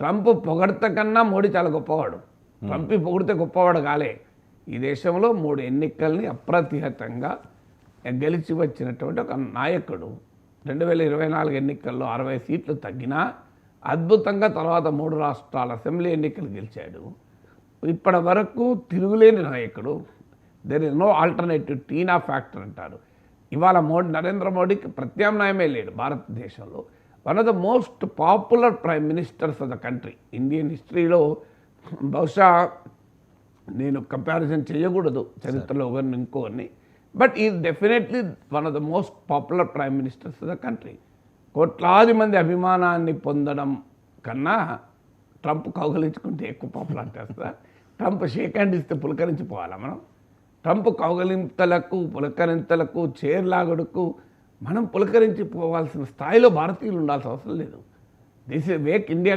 Trump పొగడత కన్నా మోడీ చాలా గొప్పవాడు. ట్రంప్ పొగిడితే గొప్పవాడు కాలే. ఈ దేశంలో 3 ఎన్నికల్ని అప్రతిహతంగా గెలిచి వచ్చినటువంటి ఒక నాయకుడు. 2024 ఎన్నికల్లో 60 సీట్లు తగ్గినా అద్భుతంగా తర్వాత 3 రాష్ట్రాల అసెంబ్లీ ఎన్నికలు గెలిచాడు. ఇప్పటి వరకు తిరుగులేని నాయకుడు. There is no alternative, TINA factor అంటారు. ఇవాళ నరేంద్ర మోడీకి ప్రత్యామ్నాయమే లేడు భారతదేశంలో. One of the most popular prime ministers of the country. Indian హిస్టరీలో బహుశా నేను కంపారిజన్ చేయకూడదు చరిత్రలో ఒకరిని ఇంకోరిని, బట్ ఈ definitely one of the most popular prime ministers of the country. కోట్లాది మంది అభిమానాన్ని పొందడం కన్నా ట్రంప్ కౌగలించుకుంటే ఎక్కువ పాపులారిటీ వస్తుందా? ట్రంప్ షేక్ హ్యాండ్ ఇస్తే పులకరించిపోవాలా మనం? ట్రంప్ పులకరింతలకు చేర్లాగుడుకు మనం పులకరించిపోవాల్సిన స్థాయిలో భారతీయులు ఉండాల్సిన అవసరం లేదు. This is make India